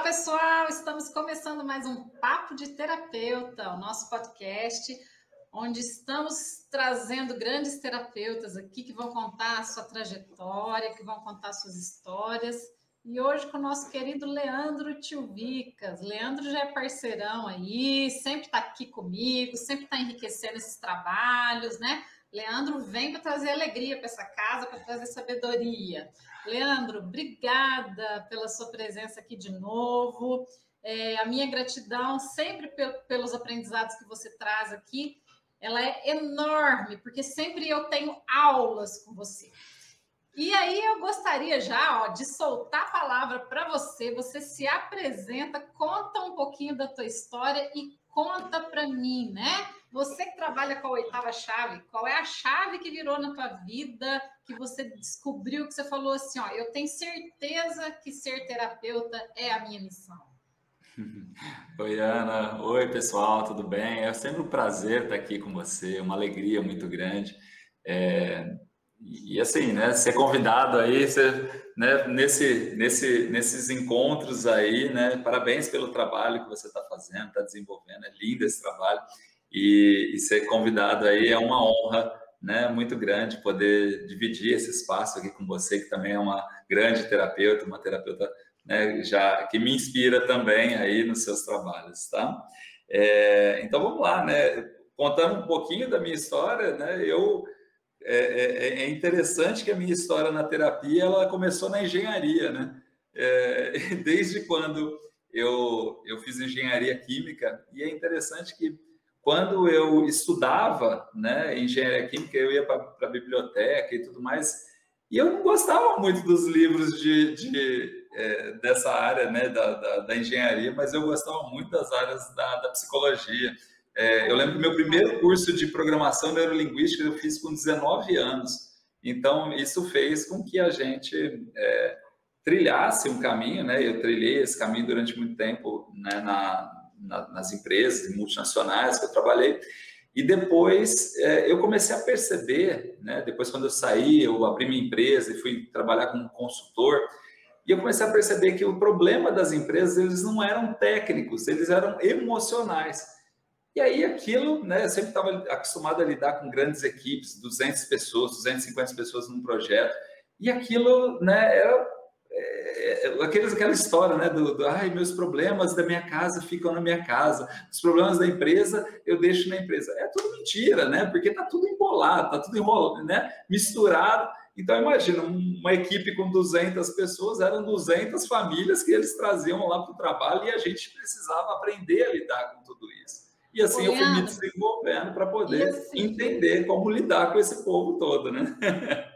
pessoal! Estamos começando mais um Papo de Terapeuta, o nosso podcast, onde estamos trazendo grandes terapeutas aqui que vão contar a sua trajetória, que vão contar suas histórias. E hoje com o nosso querido Leandro Tilvicas. Leandro já é parceirão aí, sempre está aqui comigo, sempre está enriquecendo esses trabalhos, né? Leandro vem para trazer alegria para essa casa, para trazer sabedoria. Leandro, obrigada pela sua presença aqui de novo. A minha gratidão sempre pelos aprendizados que você traz aqui, ela é enorme, porque sempre eu tenho aulas com você. E aí eu gostaria já de soltar a palavra para você. Você se apresenta, conta um pouquinho da tua história e conta para mim, né? Você que trabalha com a oitava chave, qual é a chave que virou na tua vida, que você descobriu, que você falou assim, ó, eu tenho certeza que ser terapeuta é a minha missão. Oi, Ana. Oi, pessoal, tudo bem? É sempre um prazer estar aqui com você, uma alegria muito grande. E assim, né, ser convidado aí, né, nesses encontros aí, né, parabéns pelo trabalho que você está fazendo, está desenvolvendo, é lindo esse trabalho, e ser convidado aí é uma honra, né, muito grande poder dividir esse espaço aqui com você, que também é uma grande terapeuta, uma terapeuta, né, já, que me inspira também aí nos seus trabalhos, tá? Então vamos lá, né, contando um pouquinho da minha história, né, é interessante que a minha história na terapia ela começou na engenharia, né? Desde quando eu fiz engenharia química, e é interessante que quando eu estudava, né, engenharia química, eu ia para a biblioteca e tudo mais, e eu não gostava muito dos livros dessa área, né, da engenharia, mas eu gostava muito das áreas da psicologia. Eu lembro que meu primeiro curso de programação neurolinguística eu fiz com 19 anos. Então, isso fez com que a gente trilhasse um caminho, né? Eu trilhei esse caminho durante muito tempo, né, nas empresas multinacionais que eu trabalhei. E depois eu comecei a perceber, né? Depois, quando eu saí, eu abri minha empresa e fui trabalhar como consultor. E eu comecei a perceber que o problema das empresas, eles não eram técnicos, eles eram emocionais. E aí aquilo, né, eu sempre estava acostumado a lidar com grandes equipes, 200 pessoas, 250 pessoas num projeto, e aquilo, né, era aquela história, né, ai, meus problemas da minha casa ficam na minha casa, os problemas da empresa eu deixo na empresa. É tudo mentira, né, porque está tudo embolado, está tudo enrolado, né, misturado. Então imagina, uma equipe com 200 pessoas, eram 200 famílias que eles traziam lá para o trabalho e a gente precisava aprender a lidar com tudo isso. E assim eu fui me desenvolvendo para poder entender como lidar com esse povo todo, né?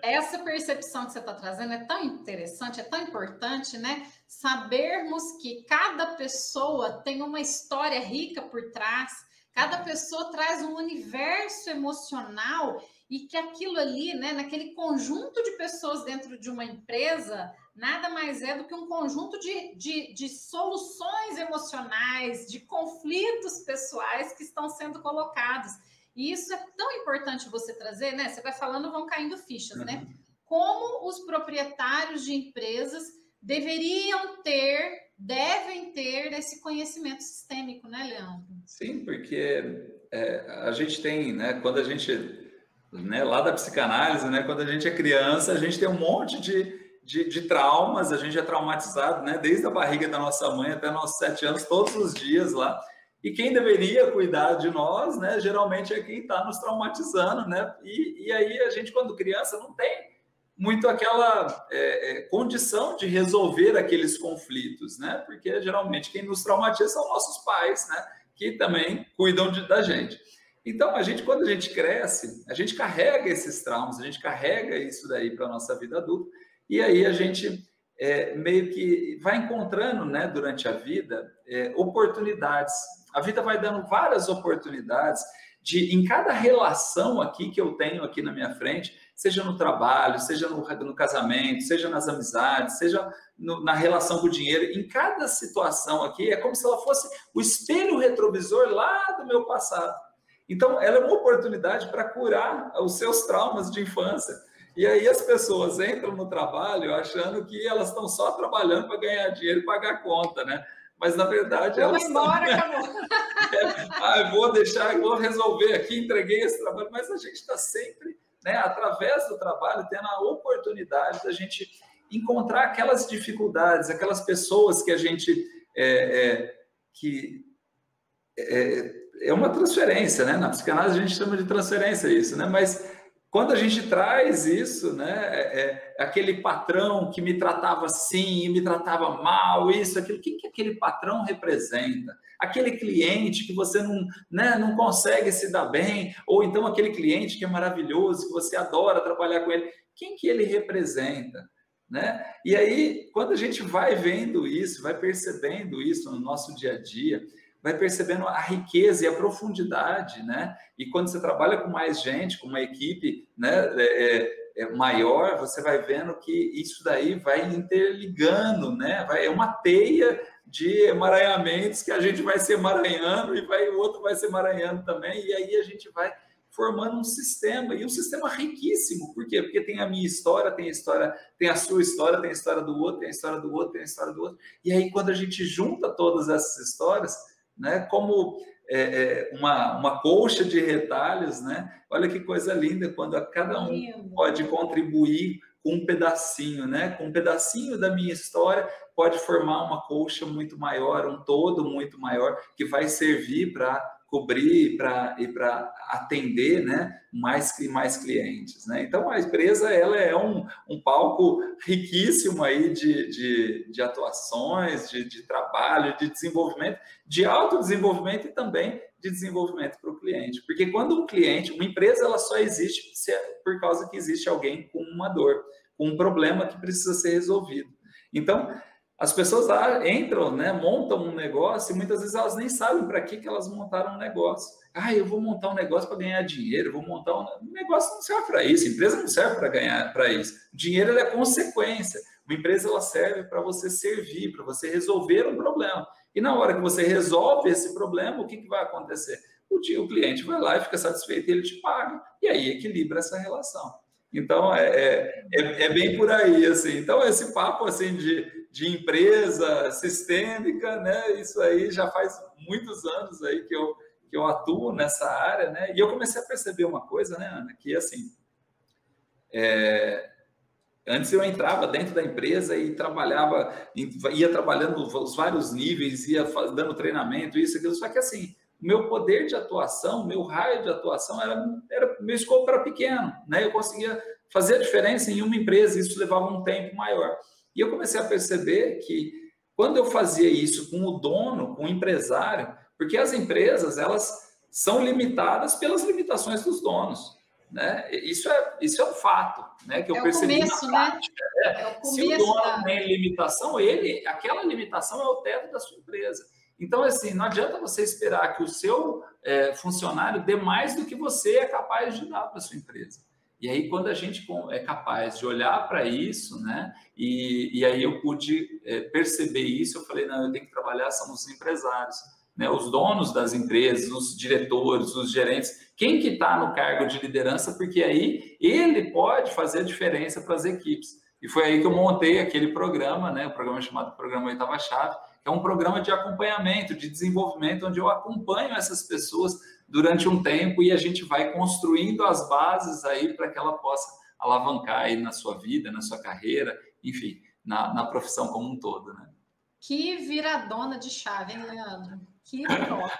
Essa percepção que você está trazendo é tão interessante, é tão importante, né? Sabermos que cada pessoa tem uma história rica por trás, cada pessoa traz um universo emocional e que aquilo ali, né, naquele conjunto de pessoas dentro de uma empresa, nada mais é do que um conjunto de soluções emocionais, de conflitos pessoais que estão sendo colocados. E isso é tão importante você trazer, né? Você vai falando, vão caindo fichas, né? Como os proprietários de empresas devem ter esse conhecimento sistêmico, né, Leandro? Sim, porque a gente tem, né, quando a gente, né, lá da psicanálise, né, quando a gente é criança, a gente tem um monte de traumas, a gente é traumatizado, né, desde a barriga da nossa mãe até nossos 7 anos, todos os dias lá. E quem deveria cuidar de nós, né, geralmente é quem está nos traumatizando, né? E aí a gente, quando criança, não tem muito aquela condição de resolver aqueles conflitos, né? Porque geralmente quem nos traumatiza são nossos pais, né? Que também cuidam da gente. Então, quando a gente cresce, a gente carrega esses traumas, a gente carrega isso daí para a nossa vida adulta, e aí a gente meio que vai encontrando, né, durante a vida, oportunidades. A vida vai dando várias oportunidades em cada relação aqui que eu tenho aqui na minha frente, seja no trabalho, seja no casamento, seja nas amizades, seja na relação com o dinheiro, em cada situação aqui, é como se ela fosse o espelho retrovisor lá do meu passado. Então, ela é uma oportunidade para curar os seus traumas de infância. E aí as pessoas entram no trabalho achando que elas estão só trabalhando para ganhar dinheiro e pagar a conta, né? Mas, na verdade, elas estão... acabou. Eu vou resolver aqui, entreguei esse trabalho, mas a gente está sempre, né, através do trabalho, tendo a oportunidade da gente encontrar aquelas dificuldades, aquelas pessoas que a gente... é uma transferência, né? Na psicanálise a gente chama de transferência isso, né? Mas quando a gente traz isso, né? Aquele patrão que me tratava assim e me tratava mal, isso, aquilo, quem que aquele patrão representa? Aquele cliente que você não, né, não consegue se dar bem, ou então aquele cliente que é maravilhoso, que você adora trabalhar com ele, quem que ele representa? Né? E aí, quando a gente vai vendo isso, vai percebendo isso no nosso dia a dia, vai percebendo a riqueza e a profundidade, né? E quando você trabalha com mais gente, com uma equipe, né, maior, você vai vendo que isso daí vai interligando, né? É uma teia de emaranhamentos que a gente vai se emaranhando e o outro vai se emaranhando também, e aí a gente vai formando um sistema, e um sistema riquíssimo. Por quê? Porque tem a minha história, tem a sua história, tem a história do outro, tem a história do outro, tem a história do outro. E aí, quando a gente junta todas essas histórias, né, como uma colcha de retalhos, né? Olha que coisa linda, quando cada um pode contribuir com um pedacinho, né? Com um pedacinho da minha história, pode formar uma colcha muito maior, um todo muito maior, que vai servir para cobrir e para atender, né, mais clientes, né? Então a empresa ela é um palco riquíssimo aí de atuações, de trabalho, de desenvolvimento, de autodesenvolvimento e também de desenvolvimento para o cliente, porque quando uma empresa ela só existe por causa que existe alguém com uma dor, com um problema que precisa ser resolvido. Então as pessoas lá entram, né, montam um negócio e muitas vezes elas nem sabem para que elas montaram um negócio. Eu vou montar um negócio para ganhar dinheiro, vou montar um negócio não serve para isso, a empresa não serve para ganhar para isso. O dinheiro é consequência. Uma empresa ela serve para você servir, para você resolver um problema. E na hora que você resolve esse problema, o que vai acontecer? O cliente vai lá e fica satisfeito e ele te paga. E aí equilibra essa relação. Então, é bem por aí, assim. Então, esse papo, assim, de empresa sistêmica, né? Isso aí já faz muitos anos aí que eu atuo nessa área, né? E eu comecei a perceber uma coisa, né, Ana? Que, assim, antes eu entrava dentro da empresa e ia trabalhando os vários níveis, ia dando treinamento, isso, aquilo. Só que, assim, meu poder de atuação, meu raio de atuação meu escopo era pequeno, né? Eu conseguia fazer a diferença em uma empresa, isso levava um tempo maior. E eu comecei a perceber que quando eu fazia isso com o dono, com o empresário, porque as empresas elas são limitadas pelas limitações dos donos, né? Isso é um fato, né? Que eu percebi na prática. Se o dono tem limitação, aquela limitação é o teto da sua empresa. Então, assim, não adianta você esperar que o seu funcionário dê mais do que você é capaz de dar para a sua empresa. E aí, quando a gente é capaz de olhar para isso, né? E aí eu pude perceber isso, eu falei, não, eu tenho que trabalhar, são os empresários, né? Os donos das empresas, os diretores, os gerentes, quem que está no cargo de liderança, porque aí ele pode fazer a diferença para as equipes. E foi aí que eu montei aquele programa, né? O programa chamado Programa Oitava Chave, que é um programa de acompanhamento, de desenvolvimento, onde eu acompanho essas pessoas durante um tempo e a gente vai construindo as bases aí para que ela possa alavancar aí na sua vida, na sua carreira, enfim, na profissão como um todo, né? Que viradona de chave, hein, Leandro? Que top!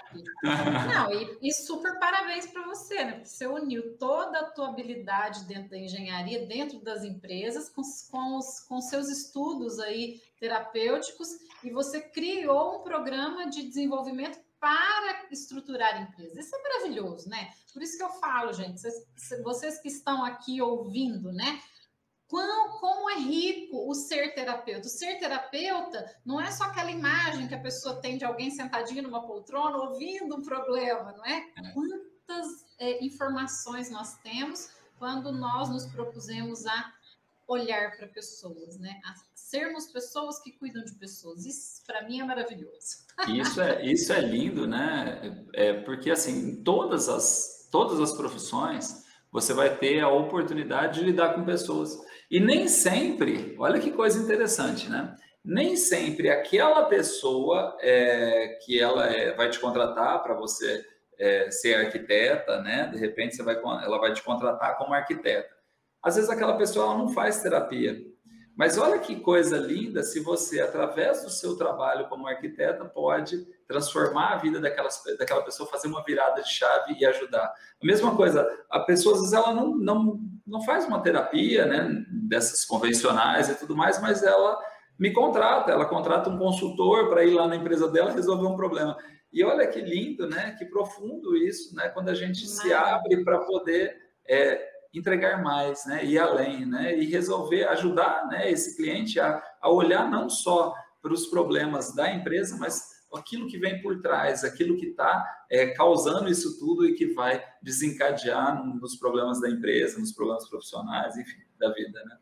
Não, e super parabéns para você, né? Porque você uniu toda a tua habilidade dentro da engenharia, dentro das empresas, com seus estudos aí terapêuticos, e você criou um programa de desenvolvimento para estruturar empresas. Isso é maravilhoso, né? Por isso que eu falo, gente, vocês que estão aqui ouvindo, né? Como é rico o ser terapeuta. O ser terapeuta não é só aquela imagem que a pessoa tem de alguém sentadinho numa poltrona ouvindo um problema, não é? Quantas informações nós temos quando nós nos propusemos a olhar para pessoas, né? A sermos pessoas que cuidam de pessoas. Isso, para mim, é maravilhoso. Isso é lindo, né? Porque, assim, em todas as profissões, você vai ter a oportunidade de lidar com pessoas. E nem sempre, olha que coisa interessante, né? Nem sempre aquela pessoa que vai te contratar para você ser arquiteta, né? De repente ela vai te contratar como arquiteta. Às vezes aquela pessoa ela não faz terapia. Mas olha que coisa linda se você, através do seu trabalho como arquiteta, pode transformar a vida daquela pessoa, fazer uma virada de chave e ajudar. A mesma coisa, a pessoa, às vezes, ela não faz uma terapia, né, dessas convencionais e tudo mais, mas ela ela contrata um consultor para ir lá na empresa dela resolver um problema. E olha que lindo, né, que profundo isso, né, quando a gente se abre para poder entregar mais, né, ir além, né, e resolver, ajudar, né, esse cliente a olhar não só para os problemas da empresa, mas aquilo que vem por trás, aquilo que está causando isso tudo e que vai desencadear nos problemas da empresa, nos problemas profissionais, enfim, da vida, né?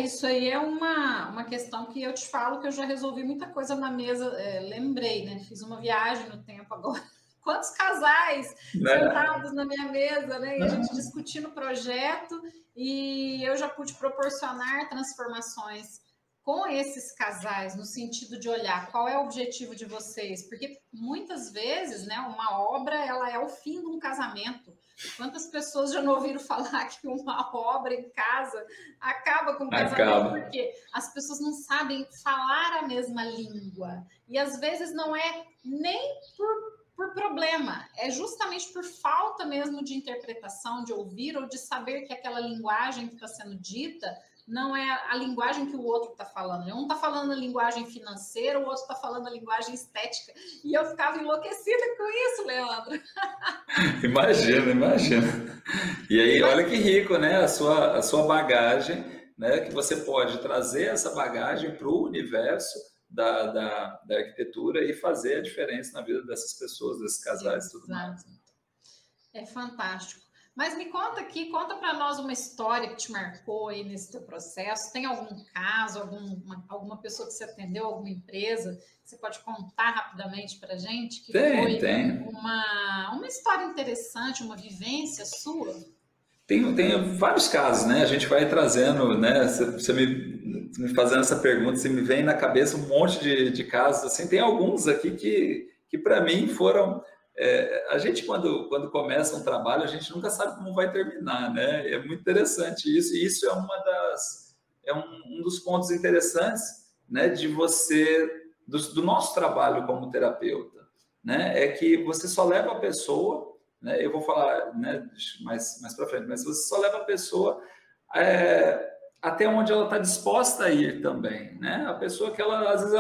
Isso aí é uma questão que eu te falo que eu já resolvi muita coisa na mesa, lembrei, né? Fiz uma viagem no tempo agora. Quantos casais sentados na minha mesa, né? E a gente discutindo o projeto e eu já pude proporcionar transformações com esses casais, no sentido de olhar qual é o objetivo de vocês, porque muitas vezes, né, uma obra, ela é o fim de um casamento. Quantas pessoas já não ouviram falar que uma obra em casa acaba com o casamento? Porque as pessoas não sabem falar a mesma língua. E às vezes não é nem por problema, é justamente por falta mesmo de interpretação, de ouvir ou de saber que aquela linguagem que está sendo dita não é a linguagem que o outro está falando. Um está falando a linguagem financeira, o outro está falando a linguagem estética. E eu ficava enlouquecida com isso, Leandro. Imagina. E aí, olha que rico, né? A sua bagagem, né? Que você pode trazer essa bagagem para o universo da arquitetura e fazer a diferença na vida dessas pessoas, desses casais e tudo mais. É fantástico. Mas me conta aqui, conta para nós uma história que te marcou aí nesse teu processo. Tem algum caso, alguma pessoa que você atendeu, alguma empresa, que você pode contar rapidamente para a gente? Que tem. Uma história interessante, uma vivência sua? Tem vários casos, né? A gente vai trazendo, né? Você me fazendo essa pergunta, você me vem na cabeça um monte de casos. Assim, tem alguns aqui que para mim foram... a gente, quando começa um trabalho, a gente nunca sabe como vai terminar, né? É muito interessante isso. E isso é um dos pontos interessantes, né? Do nosso trabalho como terapeuta, né? É que você só leva a pessoa... Né? Eu vou falar, né, mais para frente, mas você só leva a pessoa até onde ela está disposta a ir também, né? A pessoa que às vezes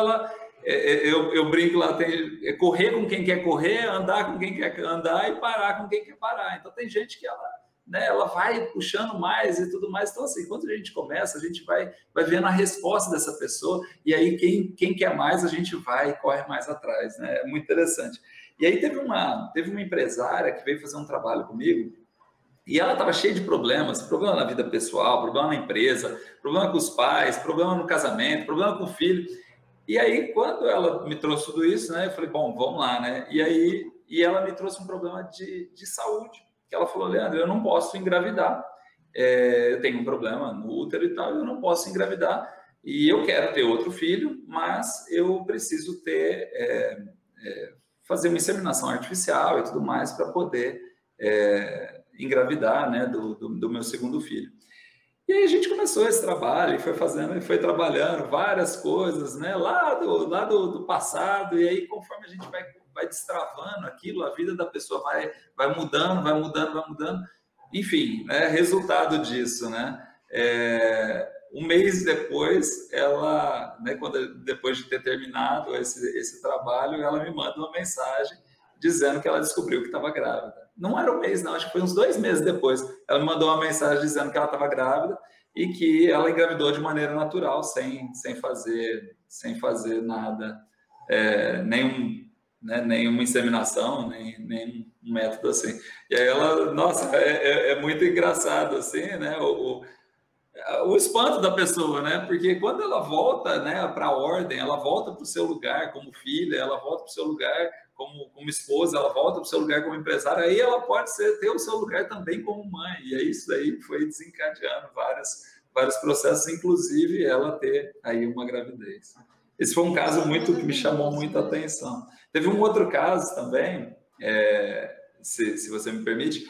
eu brinco lá, tem correr com quem quer correr, andar com quem quer andar e parar com quem quer parar. Então tem gente que ela vai puxando mais e tudo mais. Então assim, quando a gente começa, a gente vai vendo a resposta dessa pessoa e aí quem quer mais a gente vai e corre mais atrás, né? É muito interessante. E aí teve uma empresária que veio fazer um trabalho comigo e ela estava cheia de problemas, problema na vida pessoal, problema na empresa, problema com os pais, problema no casamento, problema com o filho. E aí, quando ela me trouxe tudo isso, né, eu falei, bom, vamos lá, né? E ela me trouxe um problema de saúde, que ela falou, Leandro, eu não posso engravidar, eu tenho um problema no útero e tal, eu não posso engravidar, e eu quero ter outro filho, mas eu preciso fazer uma inseminação artificial e tudo mais para poder engravidar, né, do meu segundo filho. E aí a gente começou esse trabalho e foi fazendo e foi trabalhando várias coisas, né, lá do passado, e aí conforme a gente vai destravando aquilo, a vida da pessoa vai mudando. Enfim, né, resultado disso, né, um mês depois, ela, né, depois de ter terminado esse trabalho, ela me manda uma mensagem dizendo que ela descobriu que estava grávida. Não era um mês, não, acho que foi uns 2 meses depois. Ela me mandou uma mensagem dizendo que ela estava grávida e que ela engravidou de maneira natural, sem fazer nada, nenhuma inseminação, nem um método assim. E aí ela, nossa, é muito engraçado, assim, né? O espanto da pessoa, né? Porque quando ela volta, né, para a ordem, ela volta para o seu lugar como filha, ela volta para o seu lugar como esposa, ela volta para o seu lugar como empresária, aí ela pode ter o seu lugar também como mãe. E aí isso aí foi desencadeando vários processos, inclusive ela ter aí uma gravidez. Esse foi um caso que me chamou muita atenção. Teve um outro caso também, se você me permite,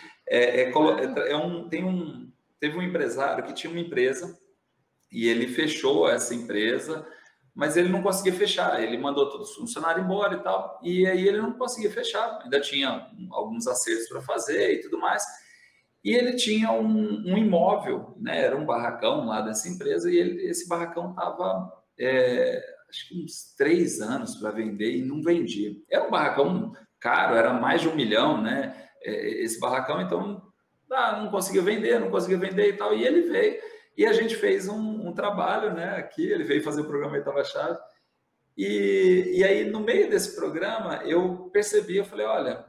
teve um empresário que tinha uma empresa e ele fechou essa empresa, mas ele não conseguia fechar, ele mandou todos os funcionários embora e tal, e aí ele não conseguia fechar, ainda tinha alguns acertos para fazer e tudo mais, e ele tinha um imóvel, né, era um barracão lá dessa empresa, e esse barracão estava, acho que uns 3 anos para vender e não vendia. Era um barracão caro, era mais de 1 milhão, né, esse barracão, então não conseguia vender e tal, e ele veio, e a gente fez um trabalho, né, aqui, ele veio fazer o programa Oitava-chave, e aí no meio desse programa eu percebi, eu falei, olha,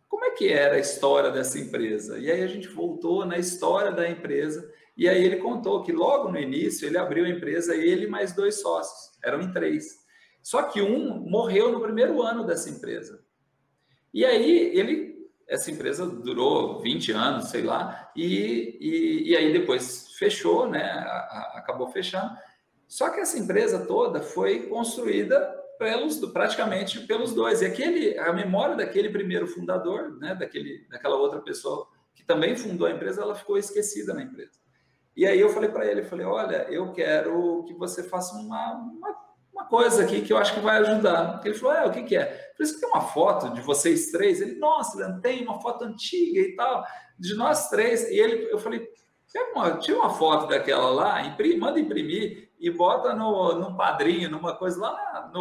como é que era a história dessa empresa? E aí a gente voltou na história da empresa, e aí ele contou que logo no início ele abriu a empresa, ele mais 2 sócios, eram em 3. Só que um morreu no primeiro ano dessa empresa. E aí essa empresa durou 20 anos, sei lá, e aí depois fechou, né? Acabou fechando. Só que essa empresa toda foi construída praticamente pelos 2. E a memória daquele primeiro fundador, né? Daquela outra pessoa que também fundou a empresa, ela ficou esquecida na empresa. E aí eu falei para ele, olha, eu quero que você faça uma coisa aqui que eu acho que vai ajudar. Ele falou, o que é? Eu falei, você tem uma foto de vocês 3? Ele, nossa, Leandro, tem uma foto antiga e tal, de nós 3. E eu falei, tira uma foto daquela lá, manda imprimir e bota num padrinho, numa coisa lá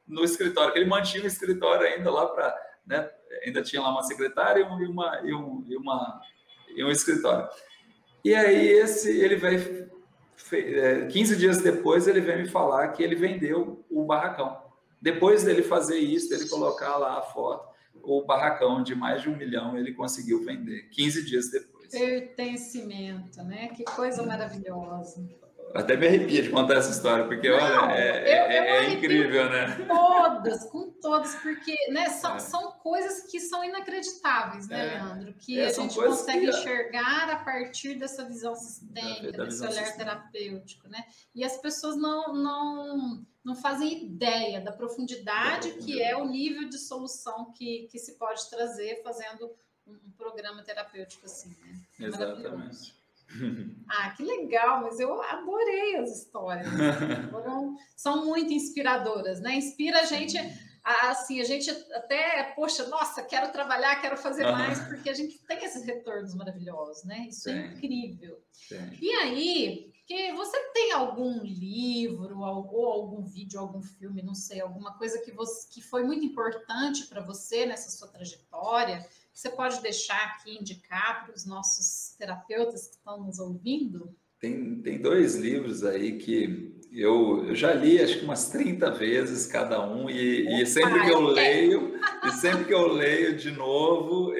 no escritório, que ele mantinha um escritório ainda lá para, né, ainda tinha lá uma secretária e um escritório. E aí ele veio, 15 dias depois ele veio me falar que ele vendeu o barracão. Depois dele fazer isso, dele colocar lá a foto, o barracão de mais de 1 milhão ele conseguiu vender, 15 dias depois. Pertencimento, né? Que coisa maravilhosa. Até me arrepia de contar essa história, porque olha, é incrível, né? Com todas, porque, né, são coisas que são inacreditáveis, né, Leandro? Que a gente consegue enxergar a partir dessa visão sistêmica, desse olhar terapêutico, né? E as pessoas não fazem ideia da profundidade que é o nível de solução que se pode trazer fazendo um programa terapêutico assim, né? Exatamente. Que legal, mas eu adorei as histórias. São muito inspiradoras, né? Inspira a gente, assim, a gente até, poxa, nossa, quero trabalhar, quero fazer mais, porque a gente tem esses retornos maravilhosos, né? Isso é incrível. E aí, que você tem algum livro, ou algum vídeo, algum filme, não sei, alguma coisa que foi muito importante para você nessa sua trajetória, você pode deixar aqui, indicar para os nossos terapeutas que estão nos ouvindo? Tem 2 livros aí que eu já li, acho que umas 30 vezes cada um, e sempre que eu leio de novo,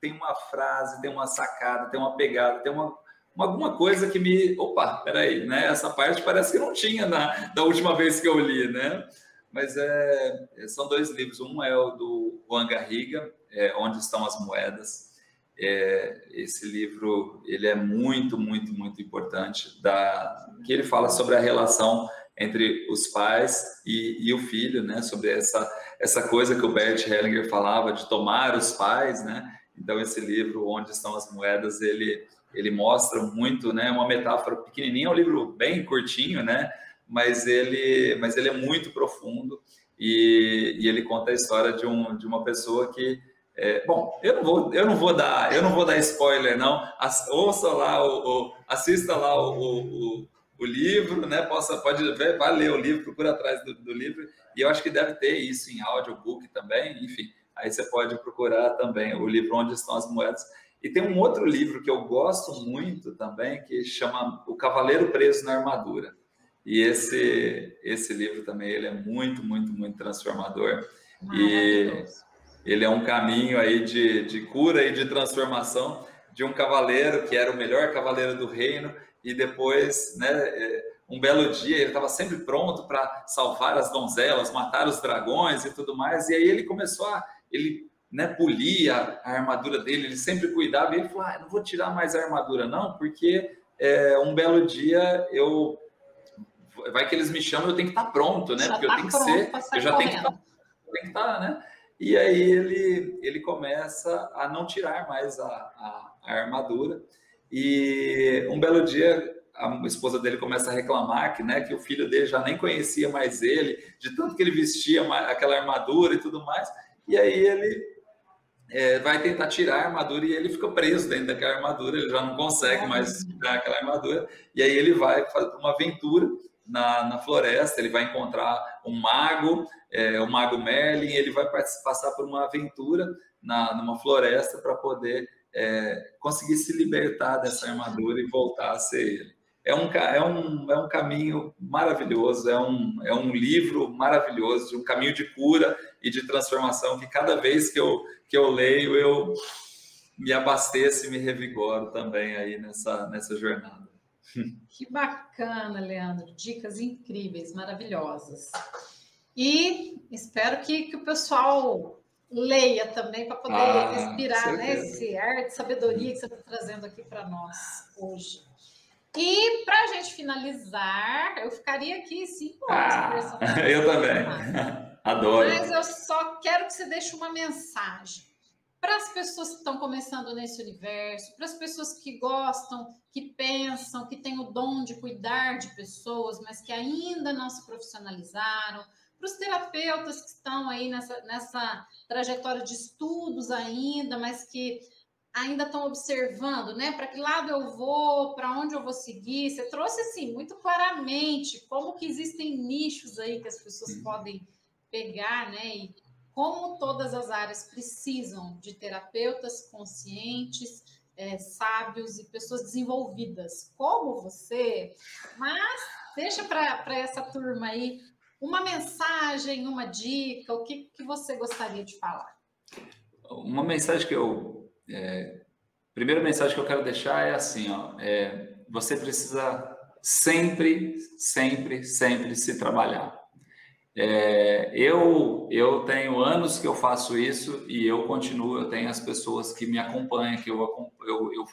tem uma frase, tem uma sacada, tem uma pegada, tem alguma coisa que me... Opa, peraí, né? Essa parte parece que não tinha da última vez que eu li, né? Mas são 2 livros. Um é o do Juan Garriga, Onde Estão as Moedas. Esse livro ele é muito, muito, muito importante, que ele fala sobre a relação entre os pais e o filho, né? Sobre essa coisa que o Bert Hellinger falava de tomar os pais, né? Então esse livro Onde Estão as Moedas, ele mostra muito, né? Uma metáfora pequenininha, é um livro bem curtinho, né? Mas ele é muito profundo e ele conta a história de uma pessoa que... bom, eu não vou dar spoiler, não. Ouça lá, assista lá o livro, né? Pode ver, vai ler o livro, procura atrás do livro. E eu acho que deve ter isso em audiobook também, enfim. Aí você pode procurar também o livro Onde Estão as Moedas. E tem um outro livro que eu gosto muito também, que chama O Cavaleiro Preso na Armadura. E esse livro também ele é muito, muito, muito transformador. E ele é um caminho aí de cura e de transformação de um cavaleiro que era o melhor cavaleiro do reino e depois, né, um belo dia ele estava sempre pronto para salvar as donzelas, matar os dragões e tudo mais. E aí ele começou ele, né, polia a armadura dele, ele sempre cuidava. E ele falou: não vou tirar mais a armadura não, porque um belo dia vai que eles me chamam, eu tenho que estar pronto, né? Porque eu tenho que ser, eu já tenho que estar, né? E aí ele começa a não tirar mais a armadura. E um belo dia a esposa dele começa a reclamar que o filho dele já nem conhecia mais ele, de tanto que ele vestia aquela armadura e tudo mais. E aí ele vai tentar tirar a armadura e ele fica preso dentro daquela armadura, ele já não consegue mais tirar aquela armadura. E aí ele vai fazer uma aventura na floresta, ele vai encontrar um mago, o mago Merlin, ele vai passar por uma aventura numa floresta para poder conseguir se libertar dessa armadura e voltar a ser ele. É um caminho maravilhoso, é um livro maravilhoso, de um caminho de cura e de transformação, que cada vez que eu leio, eu me abasteço e me revigoro também aí nessa jornada. Que bacana, Leandro, dicas incríveis, maravilhosas. E espero que o pessoal leia também, para poder respirar, né, esse ar de sabedoria que você está trazendo aqui para nós hoje. E para a gente finalizar, eu ficaria aqui 5 horas conversando. Eu também, adoro. Mas eu só quero que você deixe uma mensagem para as pessoas que estão começando nesse universo, para as pessoas que gostam, que pensam, que têm o dom de cuidar de pessoas, mas que ainda não se profissionalizaram, para os terapeutas que estão aí nessa trajetória de estudos ainda, mas que ainda estão observando, né? Para que lado eu vou, para onde eu vou seguir. Você trouxe, assim, muito claramente como que existem nichos aí que as pessoas podem pegar, né? E como todas as áreas precisam de terapeutas conscientes, sábios e pessoas desenvolvidas, como você. Mas deixa para essa turma aí uma mensagem, uma dica, o que você gostaria de falar? Uma mensagem primeira mensagem que eu quero deixar é assim, você precisa sempre se trabalhar. Eu tenho anos que eu faço isso e eu continuo, eu tenho as pessoas que me acompanham, que eu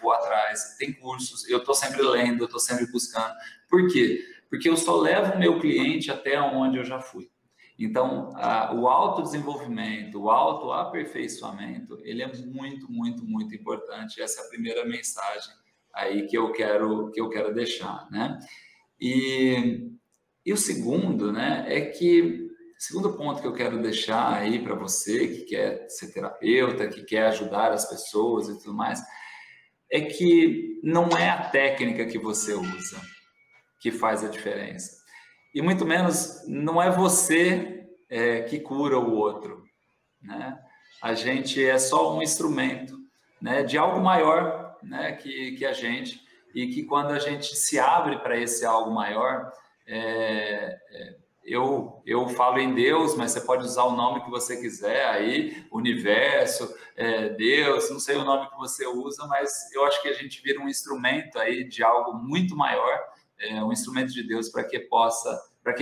vou atrás, tem cursos, eu estou sempre lendo, eu estou sempre buscando. Por quê? Porque eu só levo o meu cliente até onde eu já fui. Então, o autodesenvolvimento, o autoaperfeiçoamento, ele é muito importante. Essa é a primeira mensagem aí que eu quero deixar, né? E o segundo, né, segundo ponto que eu quero deixar aí para você que quer ser terapeuta, que quer ajudar as pessoas e tudo mais, é que não é a técnica que você usa que faz a diferença. E muito menos, não é você que cura o outro, né? A gente é só um instrumento, né, de algo maior, né, que a gente, e que quando a gente se abre para esse algo maior, eu falo em Deus, mas você pode usar o nome que você quiser aí, universo, Deus, não sei o nome que você usa, mas eu acho que a gente vira um instrumento aí de algo muito maior, um instrumento de Deus para que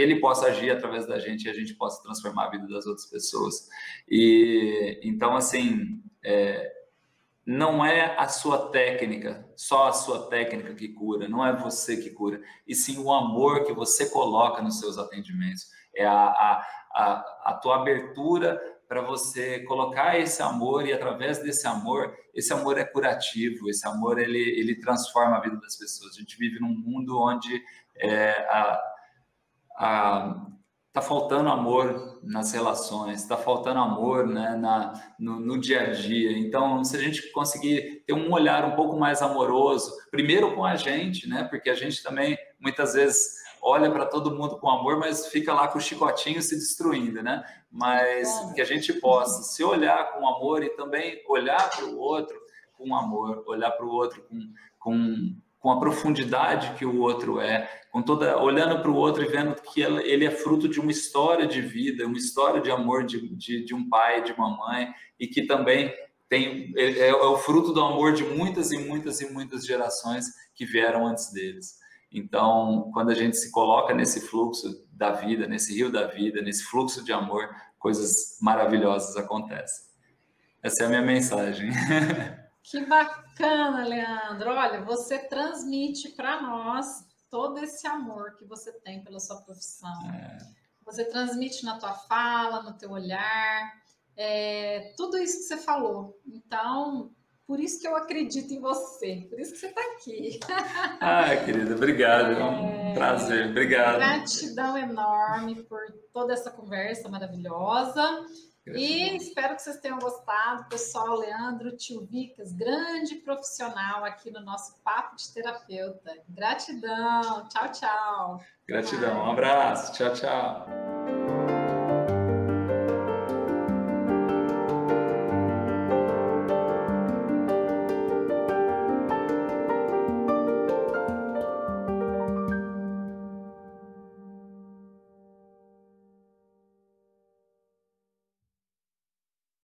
ele possa agir através da gente e a gente possa transformar a vida das outras pessoas. E então, assim, não é a sua técnica, só a sua técnica que cura, não é você que cura, e sim o amor que você coloca nos seus atendimentos. É a tua abertura para você colocar esse amor, e através desse amor, esse amor é curativo, esse amor ele transforma a vida das pessoas. A gente vive num mundo onde está faltando amor nas relações, está faltando amor, né, no dia a dia. Então, se a gente conseguir ter um olhar um pouco mais amoroso, primeiro com a gente, né, porque a gente também, muitas vezes, olha para todo mundo com amor, mas fica lá com o chicotinho se destruindo, né? Mas que a gente possa se olhar com amor e também olhar para o outro com amor, olhar para o outro com a profundidade que o outro olhando para o outro e vendo que ele é fruto de uma história de vida, uma história de amor de um pai, de uma mãe, e que também é o fruto do amor de muitas gerações que vieram antes deles. Então, quando a gente se coloca nesse fluxo da vida, nesse rio da vida, nesse fluxo de amor, coisas maravilhosas acontecem. Essa é a minha mensagem. Que bacana, Leandro. Olha, você transmite para nós todo esse amor que você tem pela sua profissão. Você transmite na tua fala, no teu olhar, tudo isso que você falou. Então, por isso que eu acredito em você, por isso que você está aqui. Querida, obrigado. É um prazer. Obrigado. Gratidão enorme por toda essa conversa maravilhosa. E espero que vocês tenham gostado, pessoal. Leandro Tio Vicas, grande profissional aqui no nosso Papo de Terapeuta. Gratidão. Tchau, tchau. Gratidão. Um abraço. Tchau, tchau.